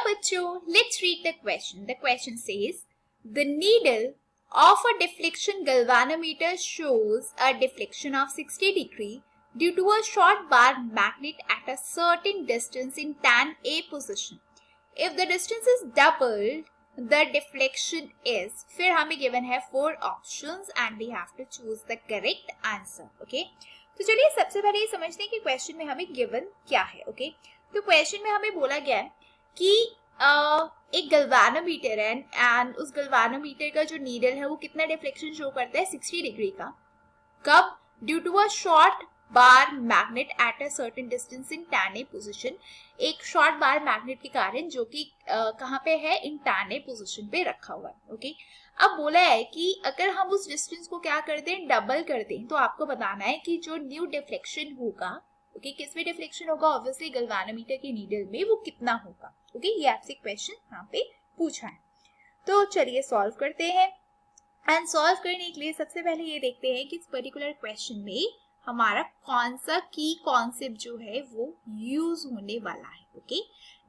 बच्चों, let's read the question. The question says, the needle of a deflection galvanometer shows a deflection of 60 degree due to a short bar magnet at a certain distance in tan A position. If the distance is doubled, the deflection is, फिर हमें given है 4 options and we have to choose the correct answer. Okay? तो चलिए सबसे पहले ये समझते हैं कि क्वेश्चन में हमें गिवन क्या है. ओके, तो क्वेश्चन में हमें बोला गया है कि एक गल्वानोमीटर है एंड उस गल्वानोमीटर का जो नीडल है वो कितना डिफ्लेक्शन शो करता है 60 डिग्री का. कब? Due to a short bar magnet at a certain distance in tan A position. एक शॉर्ट बार मैग्नेट के कारण जो कि कहाँ पे है, इन टैन ए पोजिशन पे रखा हुआ है. ओके, अब बोला है कि अगर हम उस डिस्टेंस को क्या कर दें, डबल कर दें, तो आपको बताना है कि जो न्यू डिफ्लेक्शन होगा, ओके, किसमें डिफ्लेक्शन होगा, ऑब्वियसली गल्वानोमीटर के नीडल में, वो कितना होगा. ओके, ये आपसे क्वेश्चन यहाँ पे पूछा है. तो चलिए सॉल्व करते हैं. एंड सॉल्व करने के लिए सबसे पहले ये देखते हैं कि इस पर्टिकुलर क्वेश्चन में हमारा कौन सा की कॉन्सेप्ट जो है वो यूज होने वाला है. ओके,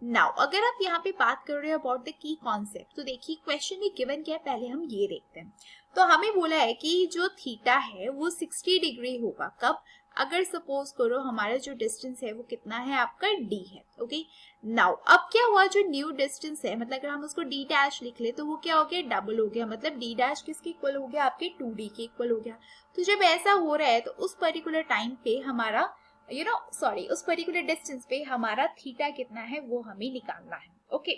नाउ अगर आप यहाँ पे बात कर रहे हो अबाउट द की कॉन्सेप्ट, तो देखिए क्वेश्चन में गिवन क्या है, पहले हम ये देखते हैं. तो हमें बोला है कि जो थीटा है वो 60 डिग्री होगा. कब? अगर सपोज करो हमारा जो डिस्टेंस है वो कितना है, आपका d है. ओके, नाउ अब क्या हुआ, जो न्यू डिस्टेंस है, मतलब अगर हम उसको d डैश लिख ले तो वो क्या हो गया, डबल हो गया. मतलब d डैश किसके इक्वल हो गया, आपके 2d के इक्वल हो गया. तो जब ऐसा हो रहा है तो उस पर्टिकुलर टाइम पे हमारा उस पर्टिकुलर डिस्टेंस पे हमारा थीटा कितना है वो हमें निकालना है. ओके,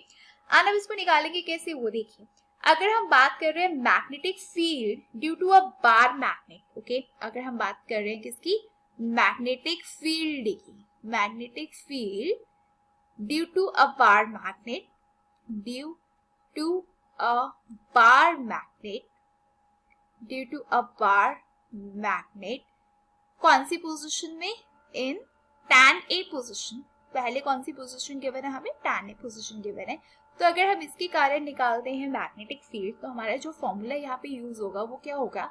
अब इसको निकालेंगे कैसे, वो देखिए. अगर हम बात कर रहे हैं magnetic field due to a bar magnet, okay, अगर हम बात कर रहे हैं किसकी, मैग्नेटिक फील्ड की, magnetic field due to a bar magnet, due to a bar magnet, due to a bar magnet, कौन सी पोजीशन में, इन tan A पोजीशन. पहले कौन सी पोजीशन गिवन है हमें, tan A पोजीशन गिवन है. तो अगर हम इसके कारण निकालते हैं मैग्नेटिक फील्ड, तो हमारा जो फॉर्मूला यहाँ पे यूज होगा वो क्या होगा,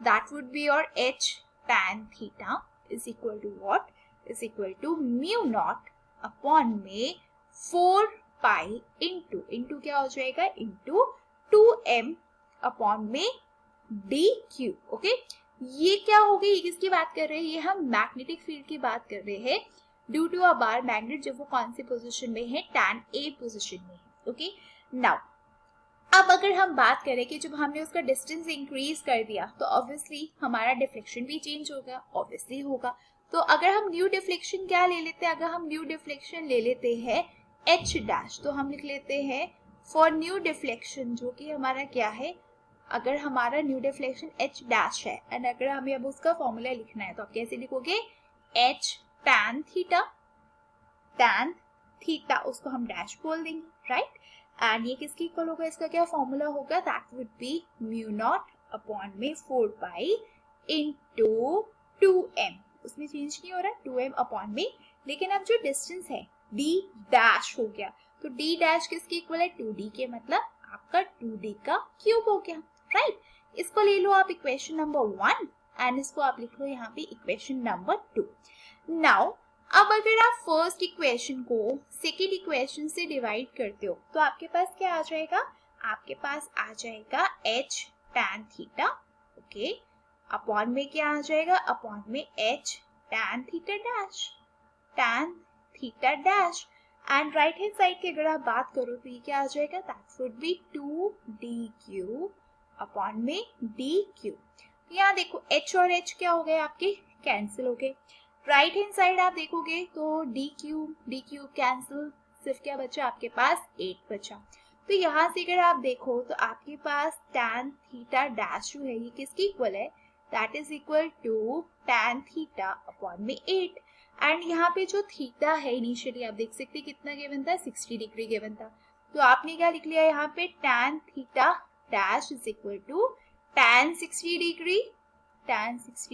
दैट वुड बी और H tan theta is equal to what, is equal to mu naught upon में 4 पाई इंटू क्या हो जाएगा, इंटू 2m अपॉन में dq. ओके, ये क्या हो गई, ये किसकी बात कर रहे हैं, ये हम मैग्नेटिक फील्ड की बात कर रहे हैं due to a bar magnet, जब वो कौन सी पोजीशन में है, tan A पोजीशन में है. ओके, नाउ अब अगर हम बात करें कि जब हमने उसका डिस्टेंस इंक्रीज कर दिया तो ऑब्वियसली हमारा डिफ्लेक्शन भी चेंज होगा, ऑब्वियसली होगा. तो अगर हम न्यू डिफ्लेक्शन क्या ले लेते हैं, अगर हम न्यू डिफ्लेक्शन ले लेते हैं h डैश, तो हम लिख लेते हैं फॉर न्यू डिफ्लेक्शन, जो कि हमारा क्या है, अगर हमारा न्यू डिफ्लेक्शन h डैश है एंड अगर हमें अब उसका फॉर्मूला लिखना है तो आप कैसे लिखोगे, h tan थीटा उसको हम डैश बोल देंगे, राइट. एंड ये किसकी इक्वल होगा, इसका क्या फॉर्मूला होगा, that would B mu naught upon में 4 पाई इंटू 2m. उसमें चेंज नहीं हो रहा, 2m अपॉन में. लेकिन अब जो डिस्टेंस है d डैश हो गया, तो d डैश किसके इक्वल है, 2d के, मतलब आपका 2d का क्यूब हो गया, राइट. इसको ले लो आप इक्वेशन नंबर 1 एंड इसको आप लिख लो यहाँ पे इक्वेशन नंबर 2. नाउ अब अगर आप फर्स्ट इक्वेशन को सेकेंड इक्वेशन से डिवाइड करते हो तो आपके पास क्या आ जाएगा, आपके पास आ जाएगा h tan theta, okay, upon में क्या आ जाएगा, अपॉन में h tan theta dash. And right hand side की अगर आप बात करो तो ये क्या आ जाएगा, that would B 2dq upon में dq. यहाँ देखो h और h क्या हो गए, आपके कैंसिल हो गए. राइट हैंड साइड आप देखोगे तो d क्यूब कैंसिल, सिर्फ क्या बचा आपके पास, 8 बचा. तो यहाँ से अगर आप देखो तो आपके पास tan थीटा डैश जो है ये किसकी इक्वल है, that is equal to tan theta upon में 8. एंड यहाँ पे जो थीटा है इनिशियली आप देख सकते हैं कितना गिवन था, 60 डिग्री गिवन था. तो आपने क्या लिख लिया यहाँ पे, tan theta dash is equal to tan 60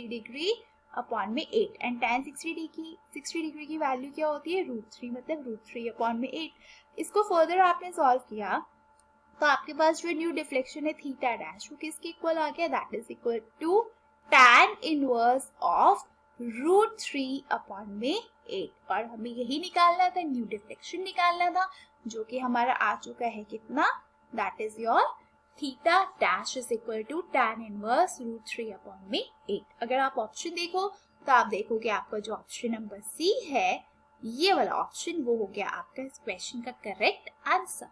degree upon में 8. एंड tan 60 डिग्री की वैल्यू क्या होती है, √3, मतलब √3 अपॉन में 8. इसको फर्दर आपने सॉल्व किया तो आपके पास जो न्यू डिफ्लेक्शन है थीटा डैश वो किसके इक्वल आ गया, that is equal to tan inverse of √3 upon में 8 और हमें यही निकालना था, न्यू डिफ्लेक्शन निकालना था, जो कि हमारा आ चुका है कितना, that is your theta dash is equal to tan inverse √3/8। अगर आप ऑप्शन देखो तो आप देखोगे आपका जो ऑप्शन नंबर सी है, ये वाला ऑप्शन, वो हो गया आपका इस क्वेश्चन का correct answer.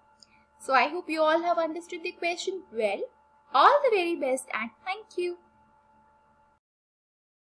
So I hope you all have understood the question well. All the very best and thank you.